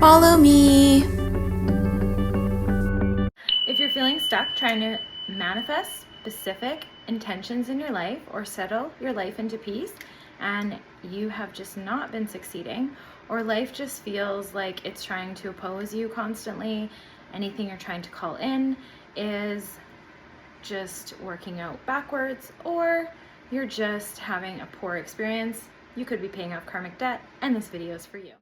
Follow me. If you're feeling stuck trying to manifest specific intentions in your life or settle your life into peace, and you have just not been succeeding, or life just feels like it's trying to oppose you constantly, anything you're trying to call in is just working out backwards, or you're just having a poor experience, you could be paying off karmic debt, and this video is for you.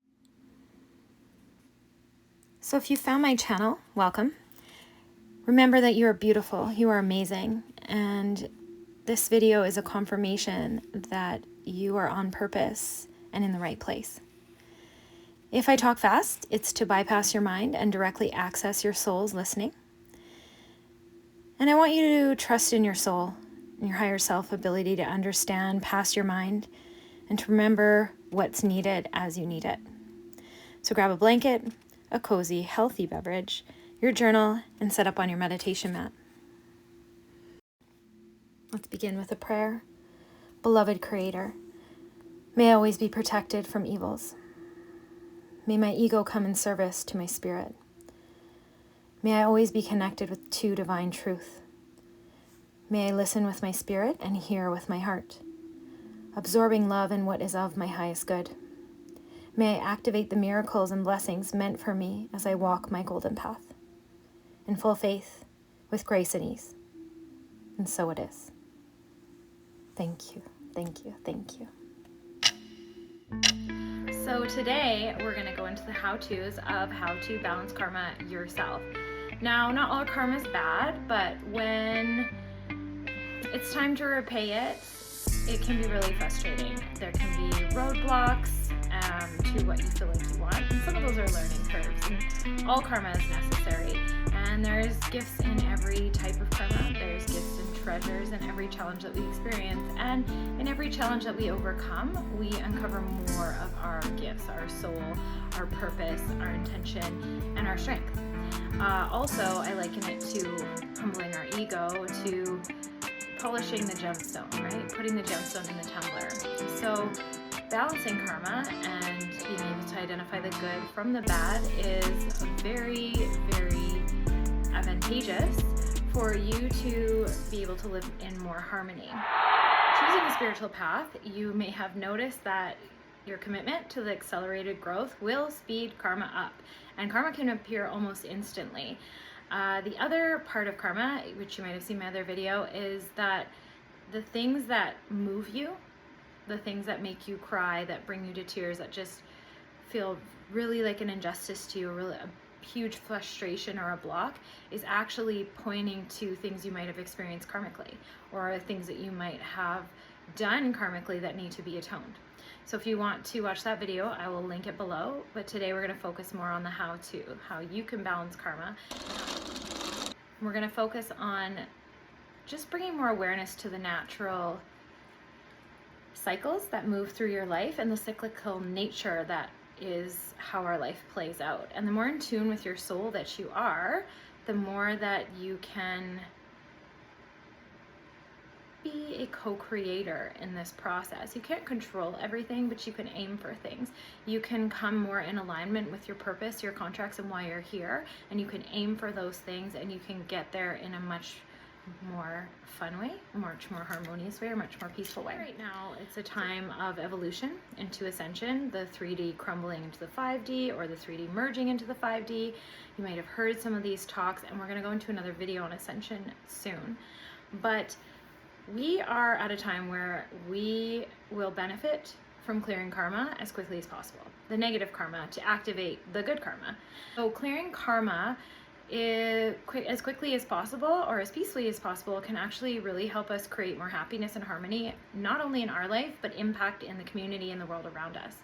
So if you found my channel, welcome. Remember that you are beautiful, you are amazing, and this video is a confirmation that you are on purpose and in the right place. If I talk fast, it's to bypass your mind and directly access your soul's listening. And I want you to trust in your soul and your higher self ability to understand past your mind and to remember what's needed as you need it. So grab a blanket, a cozy, healthy beverage, your journal, and set up on your meditation mat. Let's begin with a prayer. Beloved Creator, may I always be protected from evils. May my ego come in service to my spirit. May I always be connected to divine truth. May I listen with my spirit and hear with my heart, absorbing love and what is of my highest good. May I activate the miracles and blessings meant for me as I walk my golden path, in full faith, with grace and ease. And so it is. Thank you, thank you, thank you. So today we're going to go into the how-tos of how to balance karma yourself. Now, not all karma is bad, but when it's time to repay it, it can be really frustrating. There can be roadblocks to what you feel like you want, and some of those are learning curves, and all karma is necessary. And there's gifts in every type of karma. There's gifts and treasures in every challenge that we experience, and in every challenge that we overcome, we uncover more of our gifts, our soul, our purpose, our intention, and our strength. Also, I liken it to humbling our ego, to polishing the gemstone, right? Putting the gemstone in the tumbler. So balancing karma and being able to identify the good from the bad is very, very advantageous for you to be able to live in more harmony. Choosing a spiritual path, you may have noticed that your commitment to the accelerated growth will speed karma up, and karma can appear almost instantly. The other part of karma, which you might have seen in my other video, is that the things that move you, the things that make you cry, that bring you to tears, that just feel really like an injustice to you, really a huge frustration or a block, is actually pointing to things you might have experienced karmically, or things that you might have done karmically that need to be atoned. So if you want to watch that video, I will link it below, but today we're going to focus more on the how-to, how you can balance karma. We're going to focus on just bringing more awareness to the natural cycles that move through your life and the cyclical nature that is how our life plays out. And the more in tune with your soul that you are, the more that you can be a co-creator in this process. You can't control everything, but you can aim for things. You can come more in alignment with your purpose, your contracts, and why you're here, and you can aim for those things, and you can get there in a much more fun way, a much more harmonious way, or much more peaceful way. Right now, it's a time of evolution into ascension, the 3D crumbling into the 5D, or the 3D merging into the 5D. You might have heard some of these talks, and we're going to go into another video on ascension soon. But we are at a time where we will benefit from clearing karma as quickly as possible, the negative karma, to activate the good karma. So clearing karma as quickly as possible, or as peacefully as possible, can actually really help us create more happiness and harmony, not only in our life, but impact in the community and the world around us.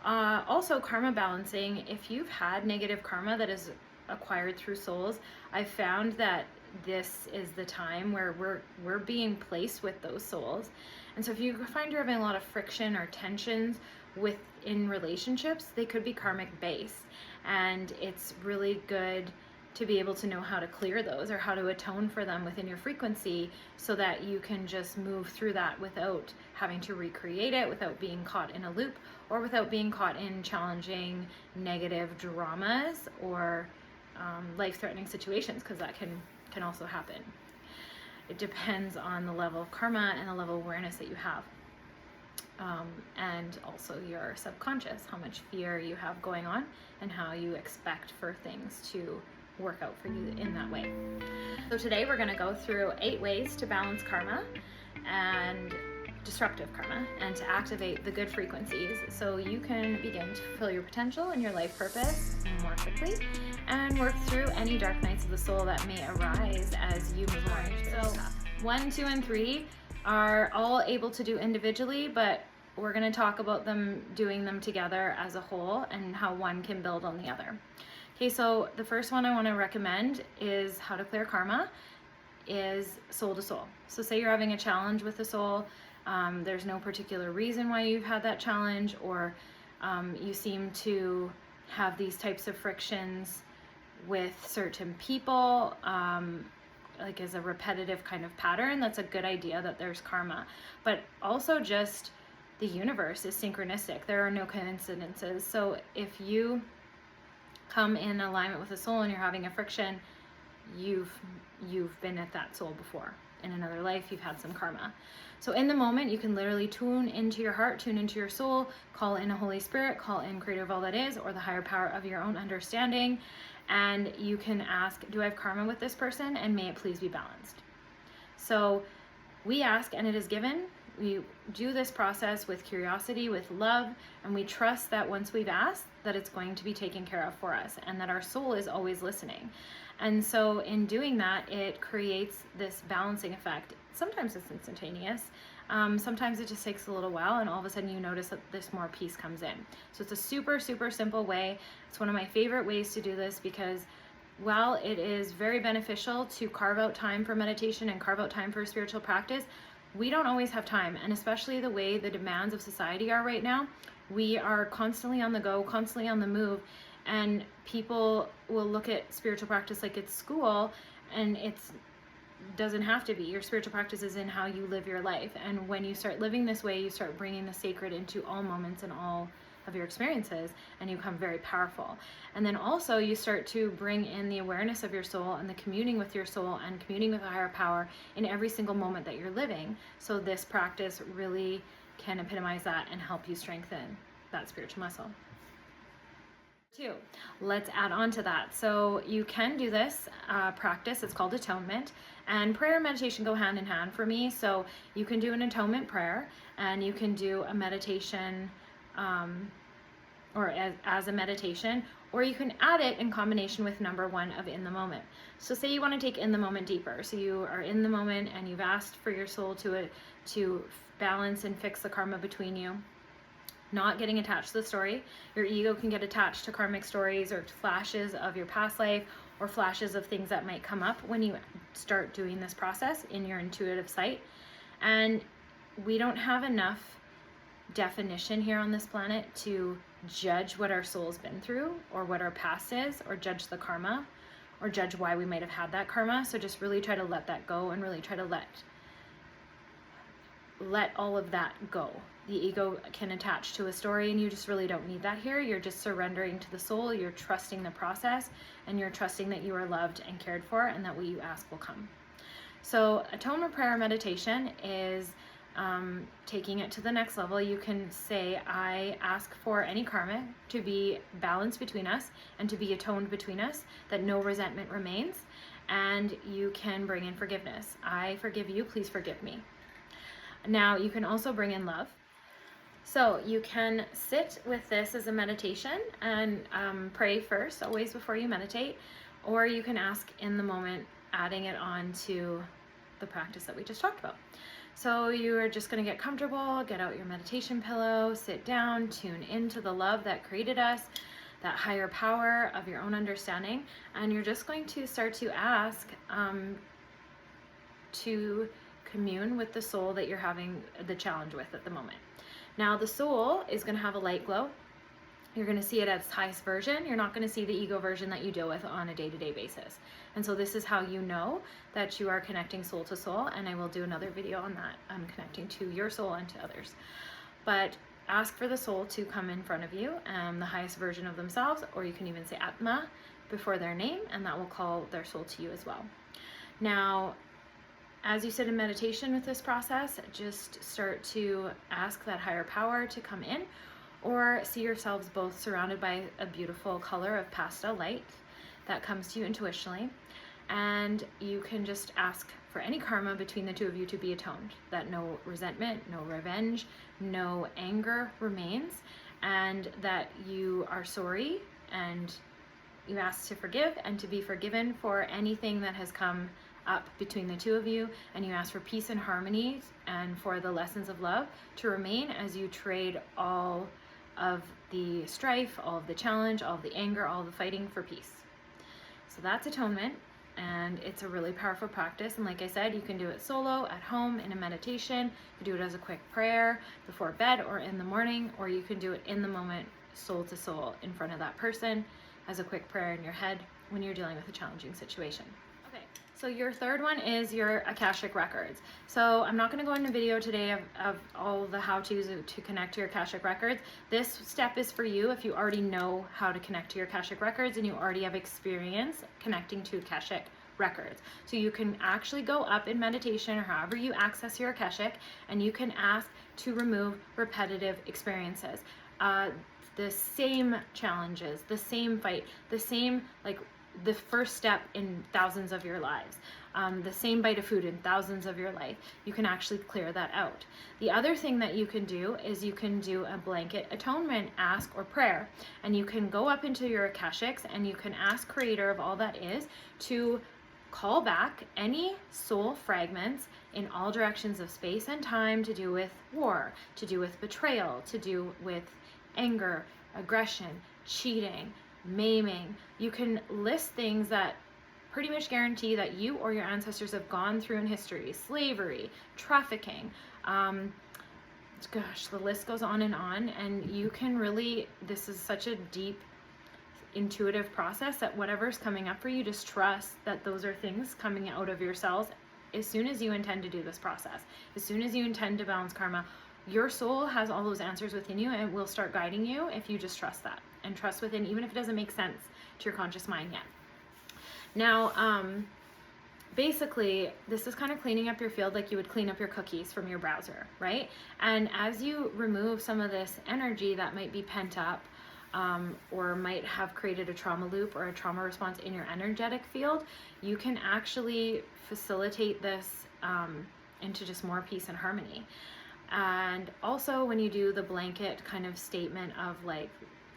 Also, karma balancing, if you've had negative karma that is acquired through souls, I've found that this is the time where we're being placed with those souls. And so if you find you're having a lot of friction or tensions within relationships, they could be karmic based, and it's really good to be able to know how to clear those or how to atone for them within your frequency, so that you can just move through that without having to recreate it, without being caught in a loop, or without being caught in challenging negative dramas or life-threatening situations, because that can also happen. It depends on the level of karma and the level of awareness that you have. And also your subconscious, how much fear you have going on and how you expect for things to work out for you in that way. So today we're going to go through 8 ways to balance karma and disruptive karma, and to activate the good frequencies so you can begin to fulfill your potential and your life purpose more quickly, and work through any dark nights of the soul that may arise as you move on. So 1, 2, and 3 are all able to do individually, but we're going to talk about them doing them together as a whole and how one can build on the other. Okay, so the first one I want to recommend is how to clear karma is soul to soul. So say you're having a challenge with the soul, there's no particular reason why you've had that challenge, or you seem to have these types of frictions with certain people, like as a repetitive kind of pattern. That's a good idea that there's karma, but also just the universe is synchronistic. There are no coincidences. So if you come in alignment with a soul and you're having a friction, you've been at that soul before. In another life, you've had some karma. So in the moment, you can literally tune into your heart, tune into your soul, call in a Holy Spirit, call in Creator of all that is, or the higher power of your own understanding, and you can ask, do I have karma with this person, and may it please be balanced. So we ask and it is given. We do this process with curiosity, with love, and we trust that once we've asked, that it's going to be taken care of for us, and that our soul is always listening. And so in doing that, it creates this balancing effect. Sometimes it's instantaneous. Sometimes it just takes a little while, and all of a sudden you notice that this more peace comes in. So it's a super, super simple way. It's one of my favorite ways to do this, because while it is very beneficial to carve out time for meditation and carve out time for spiritual practice, we don't always have time. And especially the way the demands of society are right now, we are constantly on the go, constantly on the move. And people will look at spiritual practice like it's school, and it's doesn't have to be. Your spiritual practice is in how you live your life. And when you start living this way, you start bringing the sacred into all moments and all of your experiences, and you become very powerful. And then also you start to bring in the awareness of your soul and the communing with your soul and communing with a higher power in every single moment that you're living. So this practice really can epitomize that and help you strengthen that spiritual muscle. 2, let's add on to that. So you can do this practice. It's called atonement, and prayer and meditation go hand in hand for me. So you can do an atonement prayer, and you can do a meditation or as a meditation, or you can add it in combination with number 1 of in the moment. So say you want to take in the moment deeper. So you are in the moment and you've asked for your soul to balance and fix the karma between you. Not getting attached to the story. Your ego can get attached to karmic stories or flashes of your past life, or flashes of things that might come up when you start doing this process in your intuitive sight. And we don't have enough definition here on this planet to judge what our soul's been through, or what our past is, or judge the karma, or judge why we might have had that karma. So just really try to let that go, and really try to let all of that go. The ego can attach to a story, and you just really don't need that here. You're just surrendering to the soul, you're trusting the process, and you're trusting that you are loved and cared for, and that what you ask will come. So atonement prayer meditation is taking it to the next level. You can say, I ask for any karma to be balanced between us and to be atoned between us, that no resentment remains, and you can bring in forgiveness. I forgive you, please forgive me. Now you can also bring in love. So you can sit with this as a meditation and pray first, always before you meditate, or you can ask in the moment, adding it on to the practice that we just talked about. So you are just going to get comfortable, get out your meditation pillow, sit down, tune into the love that created us, that higher power of your own understanding, and you're just going to start to ask to commune with the soul that you're having the challenge with at the moment. Now the soul is going to have a light glow, You're going to see it at its highest version. You're not going to see the ego version that you deal with on a day-to-day basis. And so this is how you know that you are connecting soul to soul. And I will do another video on that, connecting to your soul and to others. But ask for the soul to come in front of you, the highest version of themselves, or you can even say Atma before their name, and that will call their soul to you as well. Now, as you sit in meditation with this process, just start to ask that higher power to come in, or see yourselves both surrounded by a beautiful color of pastel light that comes to you intuitionally. And you can just ask for any karma between the two of you to be atoned, that no resentment, no revenge, no anger remains, and that you are sorry and you ask to forgive and to be forgiven for anything that has come up between the two of you, and you ask for peace and harmony and for the lessons of love to remain as you trade all of the strife, all of the challenge, all of the anger, all of the fighting for peace. So that's atonement, and it's a really powerful practice. And like I said, you can do it solo, at home, in a meditation. You can do it as a quick prayer before bed or in the morning, or you can do it in the moment, soul to soul, in front of that person as a quick prayer in your head when you're dealing with a challenging situation. Okay, so your third one is your Akashic records. So I'm not going to go into video today of all the how-tos to connect to your Akashic records. This step is for you if you already know how to connect to your Akashic records and you already have experience connecting to Akashic records. So you can actually go up in meditation or however you access your Akashic, and you can ask to remove repetitive experiences. The same challenges, the same fight, the same, like the first step in thousands of your lives, the same bite of food in thousands of your life. You can actually clear that out. The other thing that you can do is you can do a blanket atonement ask or prayer, and you can go up into your Akashics and you can ask Creator of all that is to call back any soul fragments in all directions of space and time to do with war, to do with betrayal, to do with anger, aggression, cheating, maiming. You can list things that pretty much guarantee that you or your ancestors have gone through in history: slavery, trafficking, gosh, the list goes on, and you can really, this is such a deep intuitive process that whatever's coming up for you, just trust that those are things coming out of your cells as soon as you intend to do this process. As soon as you intend to balance karma, your soul has all those answers within you and will start guiding you if you just trust that and trust within, even if it doesn't make sense to your conscious mind yet. Now, basically, this is kind of cleaning up your field like you would clean up your cookies from your browser, right? And as you remove some of this energy that might be pent up, or might have created a trauma loop or a trauma response in your energetic field, you can actually facilitate this into just more peace and harmony. And also when you do the blanket kind of statement of like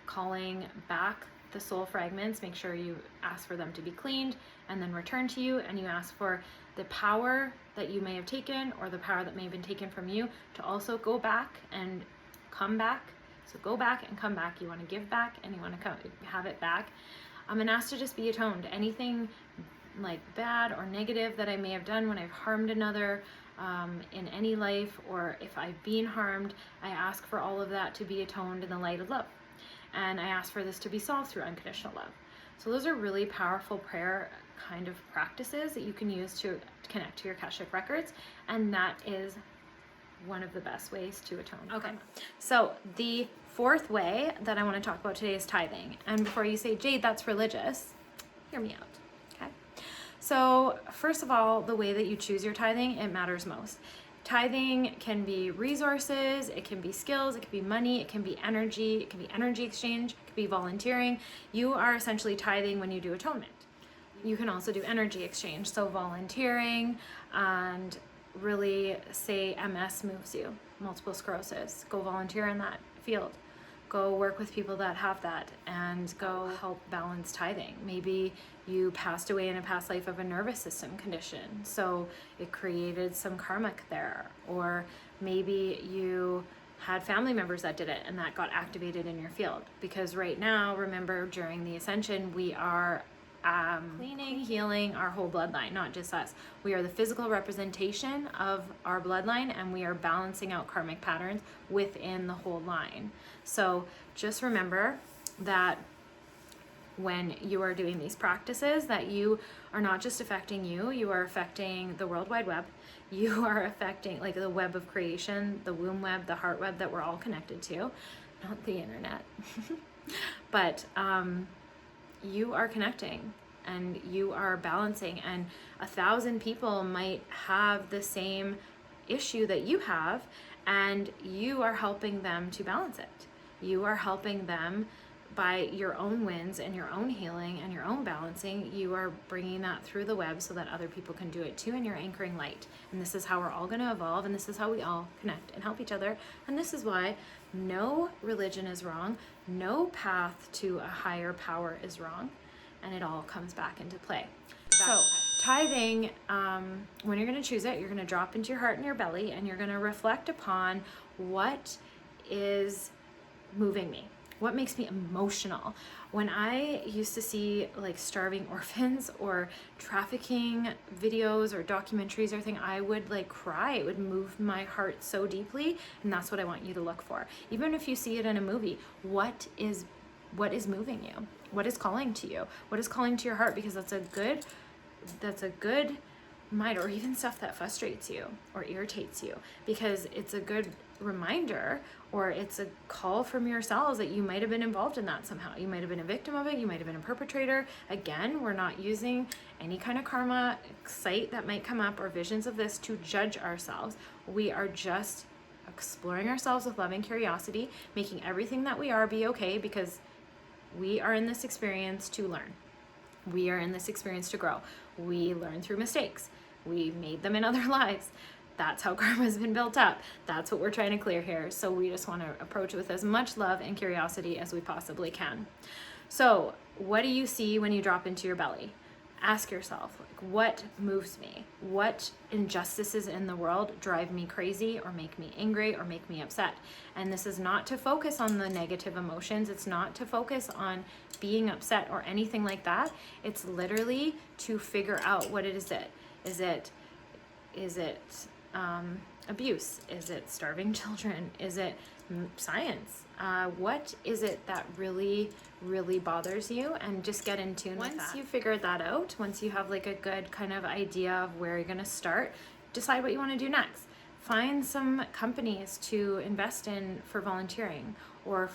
calling back the soul fragments, make sure you ask for them to be cleaned and then returned to you, and you ask for the power that you may have taken or the power that may have been taken from you to also go back and come back. So go back and come back. You want to give back and you want to have it back. And ask to just be atoned. Anything like bad or negative that I may have done when I've harmed another in any life, or if I've been harmed, I ask for all of that to be atoned in the light of love. And I ask for this to be solved through unconditional love. So those are really powerful prayer kind of practices that you can use to connect to your Akashic records. And that is one of the best ways to atone. Okay, so the fourth way that I want to talk about today is tithing. And before you say, Jade, that's religious, hear me out, okay? So first of all, the way that you choose your tithing, it matters most. Tithing can be resources, it can be skills, it can be money, it can be energy, it can be energy exchange, it can be volunteering. You are essentially tithing when you do atonement. You can also do energy exchange, so volunteering, and really say MS moves you, multiple sclerosis, go volunteer in that field. Go work with people that have that and go help balance tithing. Maybe you passed away in a past life of a nervous system condition, so it created some karmic there. Or maybe you had family members that did it and that got activated in your field. Because right now, remember, during the ascension, we are cleaning healing our whole bloodline, not just us. We are the physical representation of our bloodline, and we are balancing out karmic patterns within the whole line. So just remember that when you are doing these practices, that you are not just affecting you, you are affecting the World Wide Web. You are affecting like the web of creation, the womb web, the heart web that we're all connected to, not the internet. But you are connecting and you are balancing, and 1,000 people might have the same issue that you have, and you are helping them to balance it. You are helping them by your own wins and your own healing and your own balancing. You are bringing that through the web so that other people can do it too, and you're anchoring light. And this is how we're all going to evolve, and this is how we all connect and help each other. And this is why no religion is wrong, no path to a higher power is wrong, and it all comes back into play. So tithing, when you're going to choose it, you're going to drop into your heart and your belly, and you're going to reflect upon what is moving me. What makes me emotional? When I used to see like starving orphans or trafficking videos or documentaries or thing, I would like cry. It would move my heart so deeply, and that's what I want you to look for. Even if you see it in a movie, what is moving you? What is calling to you? What is calling to your heart? Because that's a good mind, or even stuff that frustrates you or irritates you, because it's a good reminder, or it's a call from your cells that you might have been involved in that somehow. You might have been a victim of it, you might have been a perpetrator. Again, we're not using any kind of karma site that might come up or visions of this to judge ourselves. We are just exploring ourselves with loving curiosity, making everything that we are be okay, because we are in this experience to learn. We are in this experience to grow. We learn through mistakes. We made them in other lives. That's how karma has been built up. That's what we're trying to clear here. So we just want to approach it with as much love and curiosity as we possibly can. So what do you see when you drop into your belly? Ask yourself, like, what moves me? What injustices in the world drive me crazy or make me angry or make me upset? And this is not to focus on the negative emotions. It's not to focus on being upset or anything like that. It's literally to figure out what it is. Is it abuse? Is it starving children? Is it science? What is it that really, really bothers you? And just get in tune with that. Once you figure that out, once you have like a good kind of idea of where you're going to start, decide what you want to do next. Find some companies to invest in for volunteering or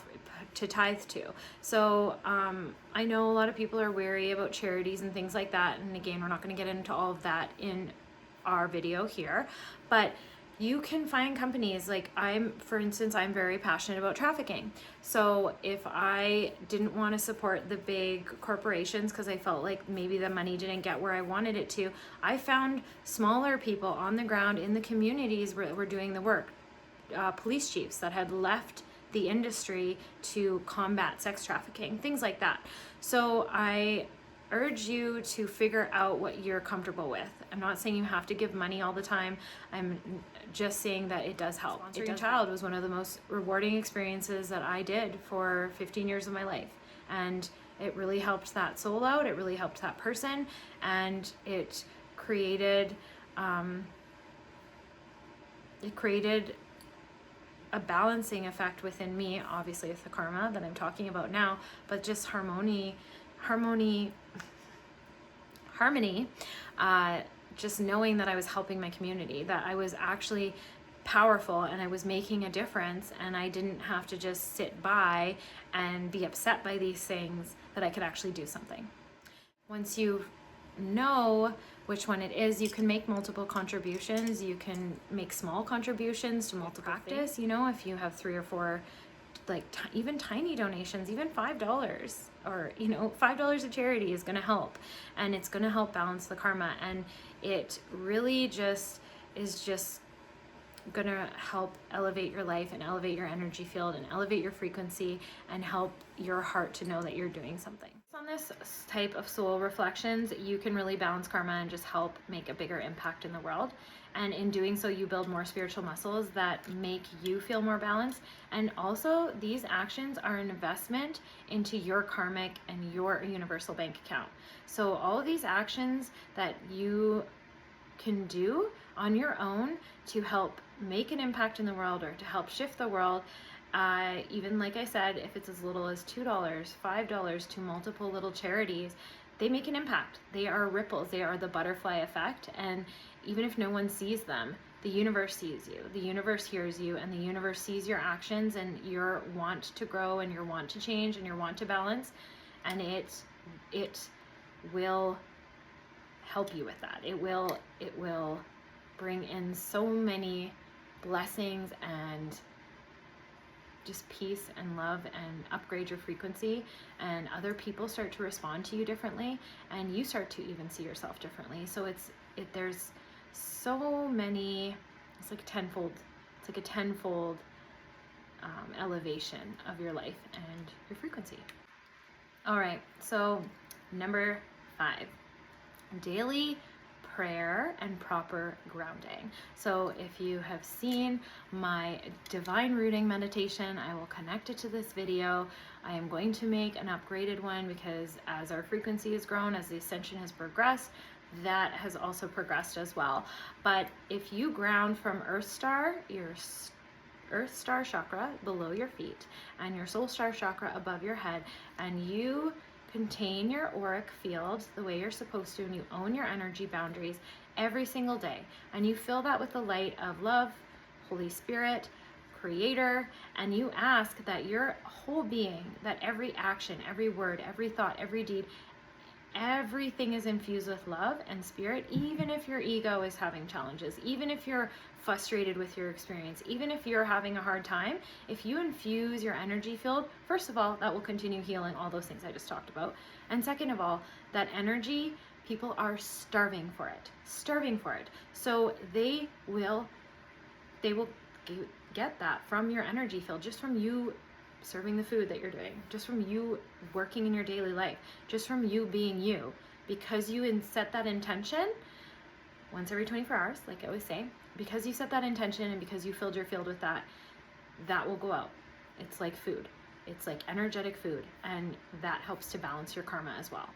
to tithe to. So I know a lot of people are wary about charities and things like that. And again, we're not going to get into all of that in our video here, but you can find companies like for instance, I'm very passionate about trafficking. So if I didn't want to support the big corporations because I felt like maybe the money didn't get where I wanted it to, I found smaller people on the ground in the communities where we're doing the work, police chiefs that had left the industry to combat sex trafficking, things like that. So I urge you to figure out what you're comfortable with. I'm not saying you have to give money all the time. I'm just saying that it does help. Sponsoring a child was one of the most rewarding experiences that I did for 15 years of my life. And it really helped that soul out. It really helped that person. And it created a balancing effect within me. Obviously it's the karma that I'm talking about now, but just harmony, just knowing that I was helping my community, that I was actually powerful and I was making a difference, and I didn't have to just sit by and be upset by these things, that I could actually do something. Once you know which one it is, you can make multiple contributions. You can make small contributions to multiple practice. You know, if you have 3 or 4 like even tiny donations, even $5, or $5 of charity is going to help, and it's going to help balance the karma, and it really just is just going to help elevate your life and elevate your energy field and elevate your frequency and help your heart to know that you're doing something. On this type of soul reflections, you can really balance karma and just help make a bigger impact in the world. And in doing so, you build more spiritual muscles that make you feel more balanced. And also, these actions are an investment into your karmic and your universal bank account. So all of these actions that you can do on your own to help make an impact in the world or to help shift the world, even like I said, if it's as little as $2, $5 to multiple little charities, they make an impact. They are ripples. They are the butterfly effect. And even if no one sees them, the universe sees you, the universe hears you, and the universe sees your actions and your want to grow and your want to change and your want to balance. And it will help you with that. It will bring in so many blessings and just peace and love and upgrade your frequency, and other people start to respond to you differently, and you start to even see yourself differently. So there's so many, it's like a tenfold elevation of your life and your frequency. All right, so number 5, daily prayer and proper grounding. So if you have seen my divine rooting meditation, I will connect it to this video. I am going to make an upgraded one because as our frequency has grown, as the ascension has progressed, that has also progressed as well. But if you ground from Earth Star, your Earth Star chakra below your feet and your Soul Star chakra above your head, and you contain your auric field the way you're supposed to, and you own your energy boundaries every single day, and you fill that with the light of love, Holy Spirit, Creator, and you ask that your whole being, that every action, every word, every thought, every deed, everything is infused with love and spirit, even if your ego is having challenges, even if you're frustrated with your experience, even if you're having a hard time. If you infuse your energy field, first of all, that will continue healing all those things I just talked about. And second of all, that energy, people are starving for it. So they will get that from your energy field, just from you serving the food that you're doing, just from you working in your daily life, just from you being you, because you set that intention once every 24 hours, like I always say, because you set that intention and because you filled your field with that, that will go out. It's like food. It's like energetic food, and that helps to balance your karma as well.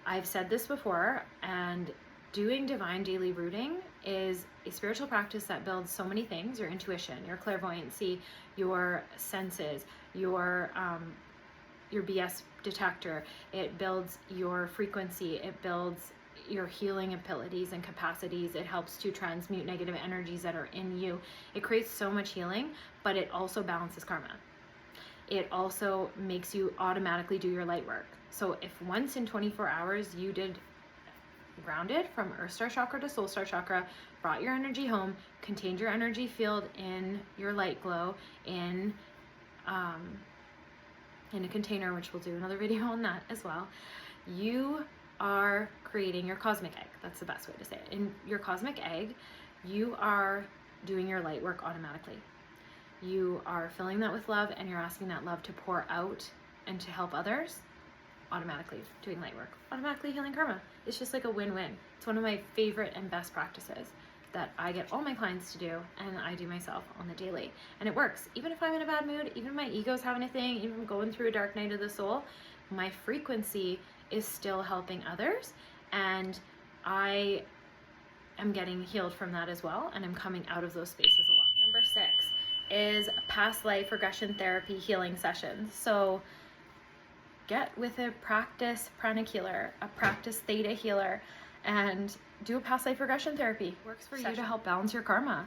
I've said this before, and doing divine daily rooting is a spiritual practice that builds so many things: your intuition, your clairvoyancy, your senses, your BS detector. It builds your frequency. It builds your healing abilities and capacities. It helps to transmute negative energies that are in you. It creates so much healing, but it also balances karma. It also makes you automatically do your light work. So if once in 24 hours you did grounded from Earth Star chakra to Soul Star chakra, brought your energy home, contained your energy field in your light glow in a container, which we'll do another video on that as well, you are creating your cosmic egg. That's the best way to say it. In your cosmic egg, you are doing your light work automatically. You are filling that with love, and you're asking that love to pour out and to help others, automatically doing light work, automatically healing karma. It's just like a win-win. It's one of my favorite and best practices that I get all my clients to do, and I do myself on the daily. And it works. Even if I'm in a bad mood, even if my ego's having a thing, even if I'm going through a dark night of the soul, my frequency is still helping others, and I am getting healed from that as well, and I'm coming out of those spaces a lot. Number 6 is past life regression therapy healing sessions. So get with a practice pranic healer, a practice theta healer, and do a past life regression therapy. Works for you to help balance your karma.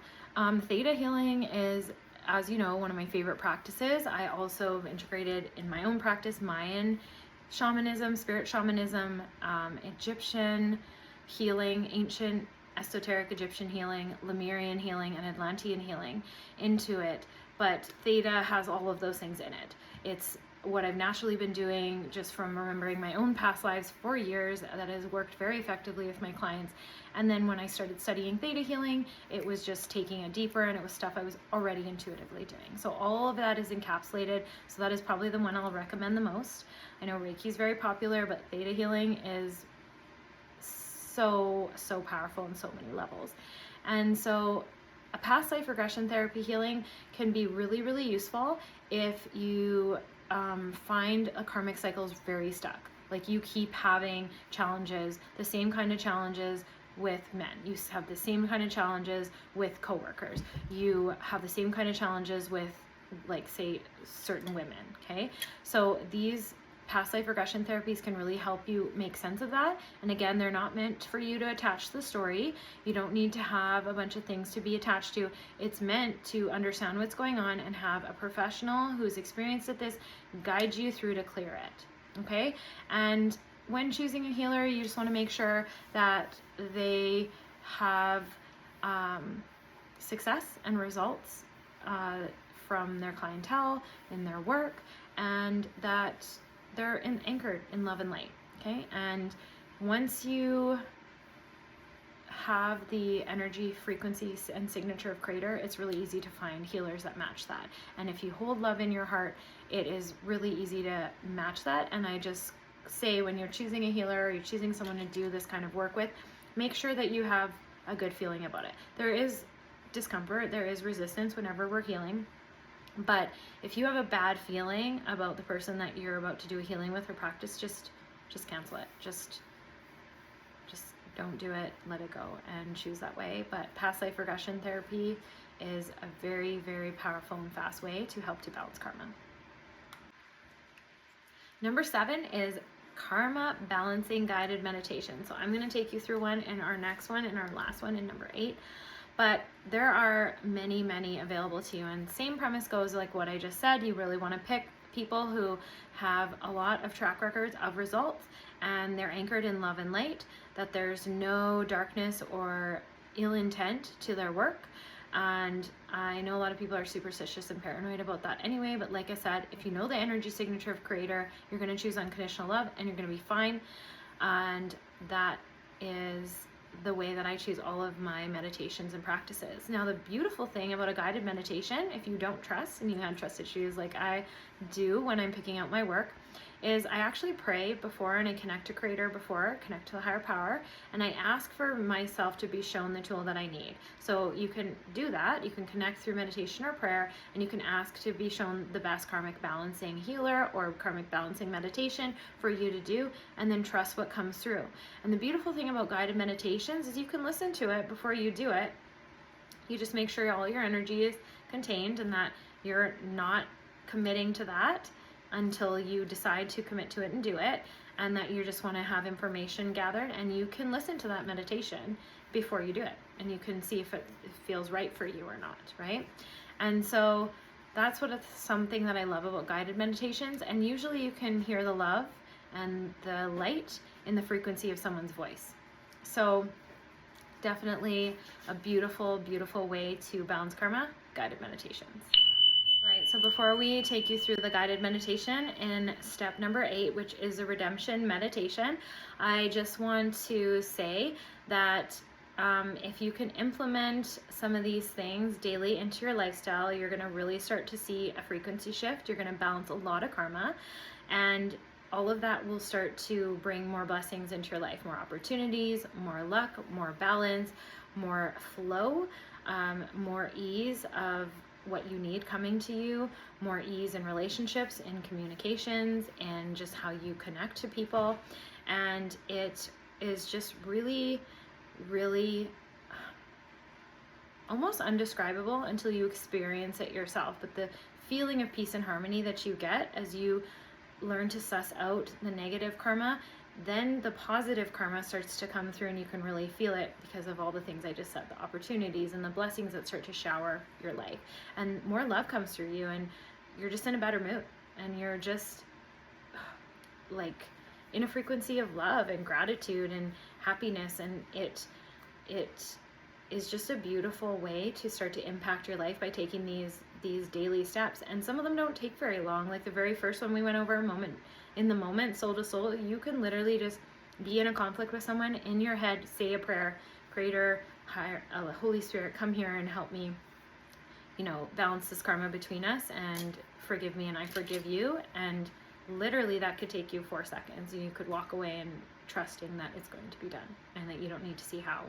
Theta healing is, as you know, one of my favorite practices. I also have integrated in my own practice Mayan shamanism, spirit shamanism, Egyptian healing, ancient esoteric Egyptian healing, Lemurian healing, and Atlantean healing into it. But theta has all of those things in it. It's what I've naturally been doing just from remembering my own past lives for years that has worked very effectively with my clients. And then when I started studying theta healing, it was just taking it deeper, and it was stuff I was already intuitively doing. So all of that is encapsulated. So that is probably the one I'll recommend the most. I know Reiki is very popular, but theta healing is so powerful on so many levels. And so a past life regression therapy healing can be really, really useful if you find a karmic cycle is very stuck. Like you keep having challenges, the same kind of challenges with men. You have the same kind of challenges with coworkers. You have the same kind of challenges with, like, say, certain women, okay? So these past life regression therapies can really help you make sense of that. And again, they're not meant for you to attach to the story. You don't need to have a bunch of things to be attached to. It's meant to understand what's going on and have a professional who's experienced at this guide you through to clear it, okay? And when choosing a healer, you just want to make sure that they have success and results from their clientele in their work, and that they're anchored in love and light, okay? And once you have the energy, frequency, and signature of Creator, it's really easy to find healers that match that. And if you hold love in your heart, it is really easy to match that. And I just say, when you're choosing a healer or you're choosing someone to do this kind of work with, make sure that you have a good feeling about it. There is discomfort, there is resistance whenever we're healing. But if you have a bad feeling about the person that you're about to do a healing with or practice, just cancel it. Just don't do it, let it go, and choose that way. But past life regression therapy is a very, very powerful and fast way to help to balance karma. Number 7 is karma balancing guided meditation. So I'm going to take you through one in our next one and our last one in number 8. But there are many, many available to you. And same premise goes like what I just said. You really want to pick people who have a lot of track records of results, and they're anchored in love and light, that there's no darkness or ill intent to their work. And I know a lot of people are superstitious and paranoid about that anyway, but like I said, if you know the energy signature of Creator, you're going to choose unconditional love and you're going to be fine. And that is the way that I choose all of my meditations and practices. Now, the beautiful thing about a guided meditation, if you don't trust and you have trust issues like I do when I'm picking out my work, is I actually pray before, and I connect to Creator before, connect to the higher power, and I ask for myself to be shown the tool that I need. So you can do that. You can connect through meditation or prayer, and you can ask to be shown the best karmic balancing healer or karmic balancing meditation for you to do, and then trust what comes through. And the beautiful thing about guided meditations is you can listen to it before you do it. You just make sure all your energy is contained and that you're not committing to that until you decide to commit to it and do it, and that you just want to have information gathered, and you can listen to that meditation before you do it, and you can see if it feels right for you or not, right? And so that's something that I love about guided meditations. And usually you can hear the love and the light in the frequency of someone's voice. So definitely a beautiful, beautiful way to balance karma, guided meditations. Right, so before we take you through the guided meditation in step number 8, which is a redemption meditation, I just want to say that if you can implement some of these things daily into your lifestyle, you're going to really start to see a frequency shift. You're going to balance a lot of karma, and all of that will start to bring more blessings into your life, more opportunities, more luck, more balance, more flow, more ease of what you need coming to you, more ease in relationships, in communications, and just how you connect to people. And it is just really, really almost undescribable until you experience it yourself. But the feeling of peace and harmony that you get as you learn to suss out the negative karma, then the positive karma starts to come through, and you can really feel it because of all the things I just said, the opportunities and the blessings that start to shower your life. And more love comes through you, and you're just in a better mood, and you're just like in a frequency of love and gratitude and happiness. And it is just a beautiful way to start to impact your life by taking these daily steps. And some of them don't take very long. Like the very first one we went over, in the moment, soul to soul, you can literally just be in a conflict with someone, in your head, say a prayer, Creator, higher, Holy Spirit, come here and help me, balance this karma between us, and forgive me and I forgive you. And literally that could take you 4 seconds, and you could walk away and trusting that it's going to be done, and that you don't need to see how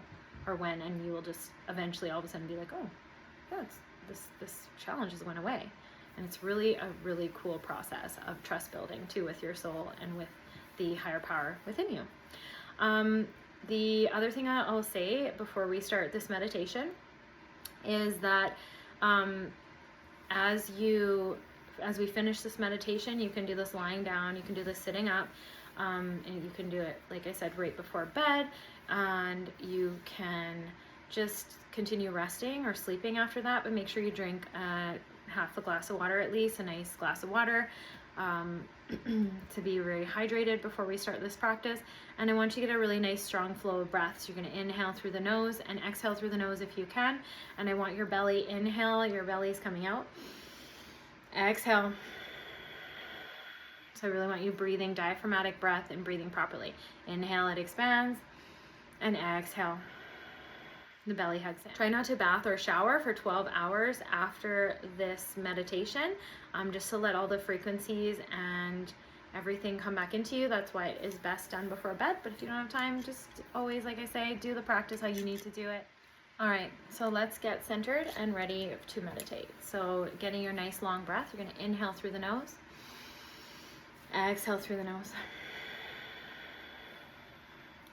or when, and you will just eventually all of a sudden be like, oh, yeah, this challenge has went away. And it's really a really cool process of trust building too with your soul and with the higher power within you. The other thing I'll say before we start this meditation is that as we finish this meditation, you can do this lying down, you can do this sitting up, and you can do it, like I said, right before bed, and you can just continue resting or sleeping after that, but make sure you drink half a glass of water, at least a nice glass of water, to be very hydrated before we start this practice. And I want you to get a really nice strong flow of breath. So you're going to inhale through the nose and exhale through the nose if you can. And I want your belly, inhale, your belly is coming out. Exhale. So I really want you breathing diaphragmatic breath and breathing properly. Inhale, it expands, and exhale. The belly hugs in. Try not to bath or shower for 12 hours after this meditation, just to let all the frequencies and everything come back into you. That's why it is best done before bed. But if you don't have time, just always, like I say, do the practice how you need to do it. All right, so let's get centered and ready to meditate. So getting your nice long breath, you're going to inhale through the nose, exhale through the nose.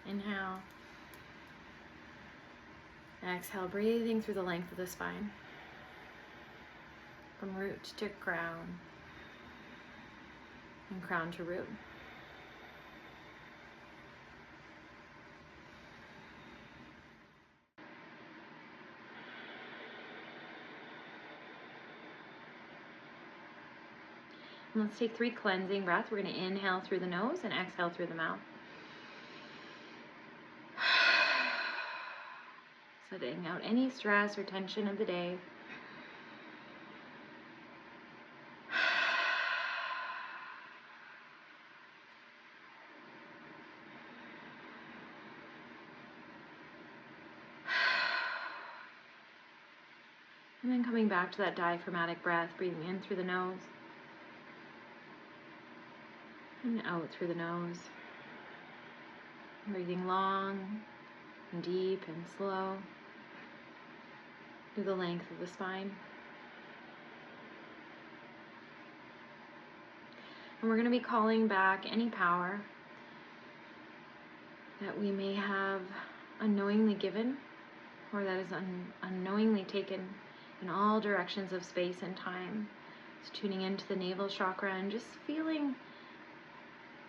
Inhale. Exhale, breathing through the length of the spine, from root to crown, and crown to root. And let's take 3 cleansing breaths. We're going to inhale through the nose and exhale through the mouth. Letting out any stress or tension of the day. And then coming back to that diaphragmatic breath, breathing in through the nose and out through the nose. Breathing long and deep and slow through the length of the spine. And we're going to be calling back any power that we may have unknowingly given, or that is unknowingly taken in all directions of space and time. Just tuning into the navel chakra and just feeling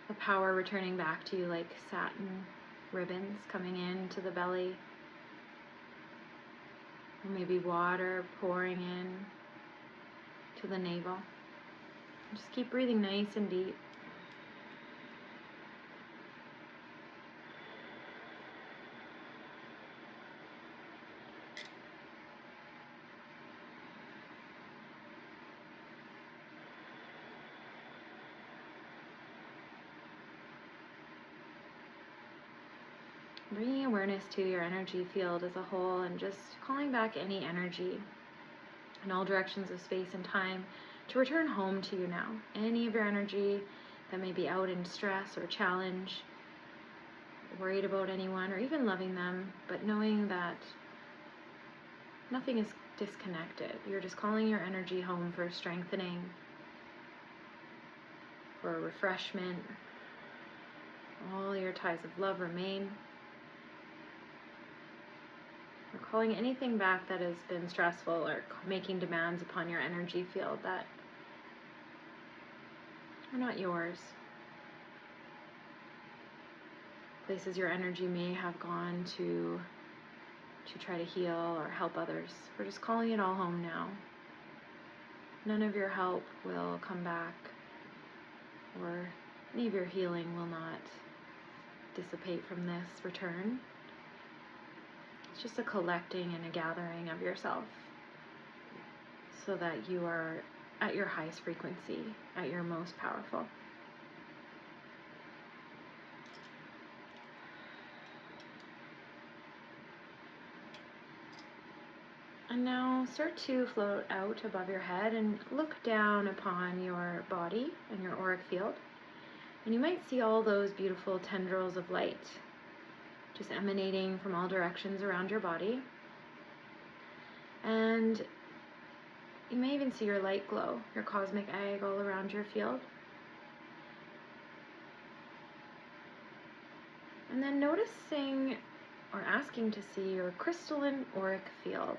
the power returning back to you like satin ribbons coming into the belly. Or maybe water pouring in to the navel. Just keep breathing nice and deep. Bringing awareness to your energy field as a whole and just calling back any energy in all directions of space and time to return home to you now. Any of your energy that may be out in stress or challenge, worried about anyone, or even loving them, but knowing that nothing is disconnected. You're just calling your energy home for strengthening, for refreshment. All your ties of love remain. We're calling anything back that has been stressful or making demands upon your energy field that are not yours. Places your energy may have gone to try to heal or help others. We're just calling it all home now. None of your help will come back, or any of your healing will not dissipate from this return. It's just a collecting and a gathering of yourself so that you are at your highest frequency, at your most powerful. And now start to float out above your head and look down upon your body and your auric field. And you might see all those beautiful tendrils of light just emanating from all directions around your body. And you may even see your light glow, your cosmic egg all around your field. And then noticing or asking to see your crystalline auric field.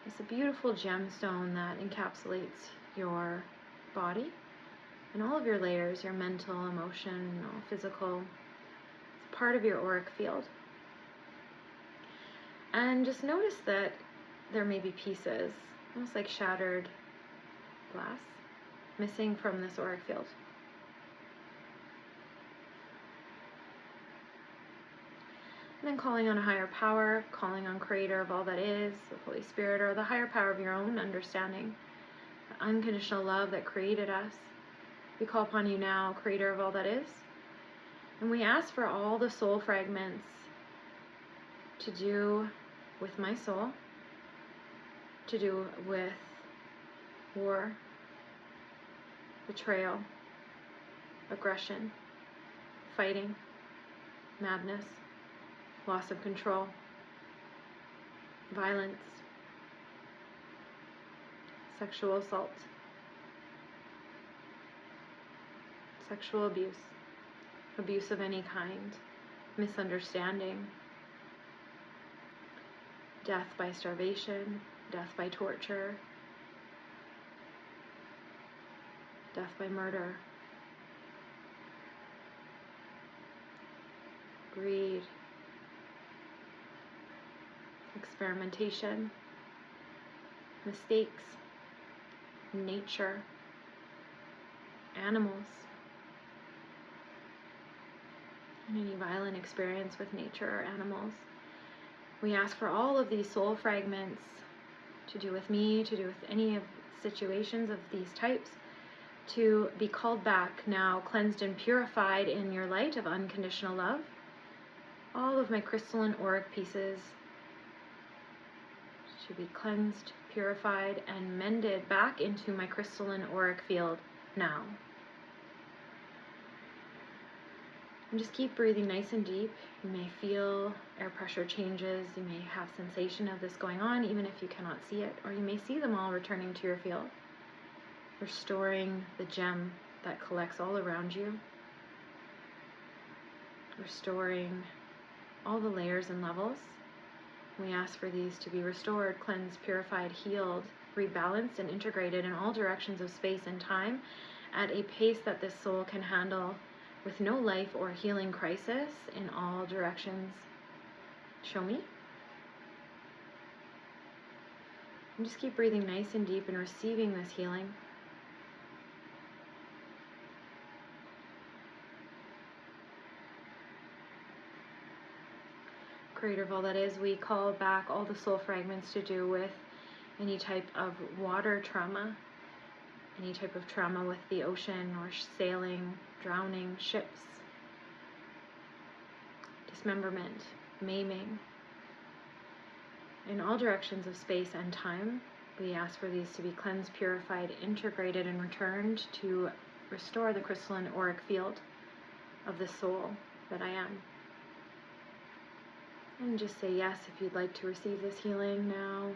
It's a beautiful gemstone that encapsulates your body and all of your layers, your mental, emotional, physical. It's part of your auric field. And just notice that there may be pieces, almost like shattered glass, missing from this auric field. And then calling on a higher power, calling on Creator of all that is, the Holy Spirit, or the higher power of your own understanding, the unconditional love that created us. We call upon you now, Creator of all that is, and we ask for all the soul fragments to do with my soul, to do with war, betrayal, aggression, fighting, madness, loss of control, violence, sexual assault, sexual abuse, abuse of any kind, misunderstanding, death by starvation, death by torture, death by murder, greed, experimentation, mistakes, nature, animals, and any violent experience with nature or animals. We ask for all of these soul fragments to do with me, to do with any of situations of these types, to be called back now, cleansed and purified in your light of unconditional love. All of my crystalline auric pieces to be cleansed, purified, and mended back into my crystalline auric field now. And just keep breathing nice and deep. You may feel air pressure changes. You may have sensation of this going on, even if you cannot see it, or you may see them all returning to your field, restoring the gem that collects all around you, restoring all the layers and levels. We ask for these to be restored, cleansed, purified, healed, rebalanced, and integrated in all directions of space and time at a pace that this soul can handle, with no life or healing crisis in all directions. Show me. And just keep breathing nice and deep and receiving this healing. Creator of all that is, we call back all the soul fragments to do with any type of water trauma, any type of trauma with the ocean or sailing, drowning, ships, dismemberment, maiming. In all directions of space and time, we ask for these to be cleansed, purified, integrated, and returned to restore the crystalline auric field of the soul that I am. And just say yes if you'd like to receive this healing now.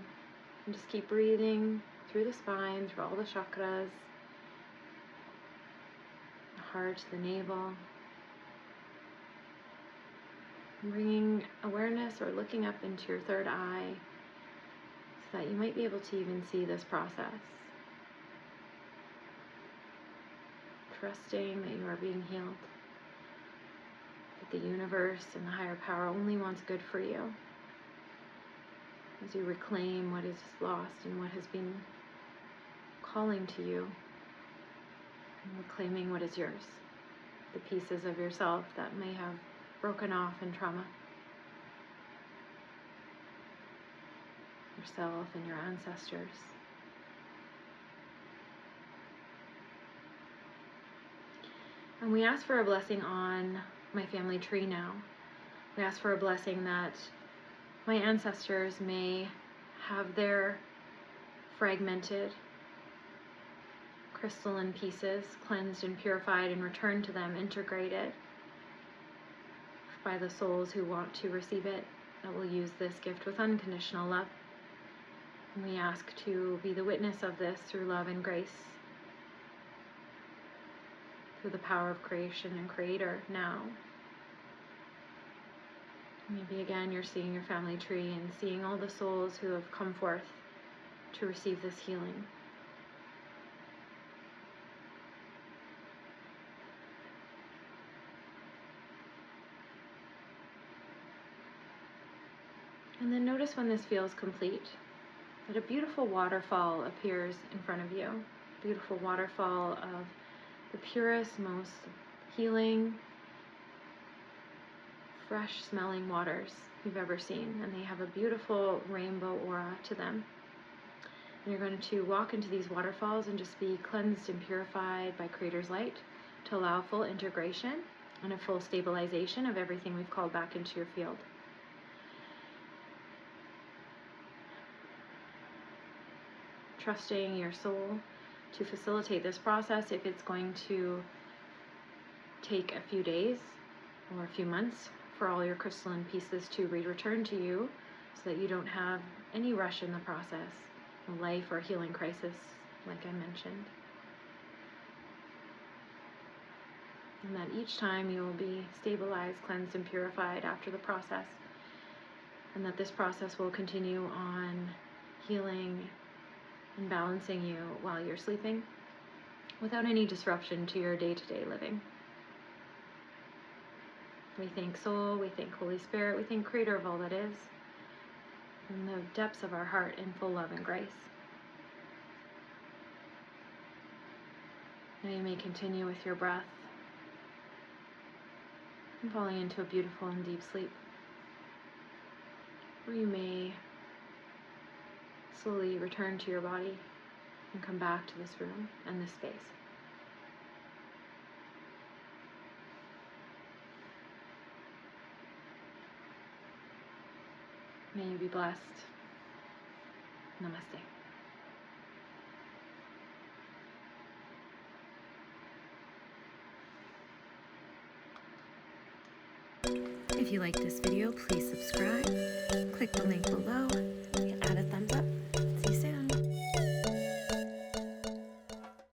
And just keep breathing through the spine, through all the chakras, the heart, the navel. Bringing awareness or looking up into your third eye so that you might be able to even see this process. Trusting that you are being healed. The universe and the higher power only wants good for you as you reclaim what is lost and what has been calling to you, and reclaiming what is yours, the pieces of yourself that may have broken off in trauma, yourself and your ancestors. And we ask for a blessing on my family tree now. We ask for a blessing that my ancestors may have their fragmented crystalline pieces cleansed and purified and returned to them, integrated by the souls who want to receive it, that will use this gift with unconditional love. And we ask to be the witness of this through love and grace, through the power of creation and creator now. Maybe again you're seeing your family tree and seeing all the souls who have come forth to receive this healing. And then notice when this feels complete, that a beautiful waterfall appears in front of you. A beautiful waterfall of the purest, most healing, fresh smelling waters you've ever seen. And they have a beautiful rainbow aura to them. And you're going to walk into these waterfalls and just be cleansed and purified by Creator's light to allow full integration and a full stabilization of everything we've called back into your field. Trusting your soul to facilitate this process if it's going to take a few days or a few months for all your crystalline pieces to return to you, so that you don't have any rush in the process, a life or healing crisis like I mentioned. And that each time you will be stabilized, cleansed, and purified after the process, and that this process will continue on healing and balancing you while you're sleeping without any disruption to your day-to-day living. We thank Soul, we thank Holy Spirit, we thank Creator of all that is, in the depths of our heart in full love and grace. Now you may continue with your breath and falling into a beautiful and deep sleep, or you may slowly return to your body and come back to this room and this space. May you be blessed. Namaste. If you like this video, please subscribe. Click the link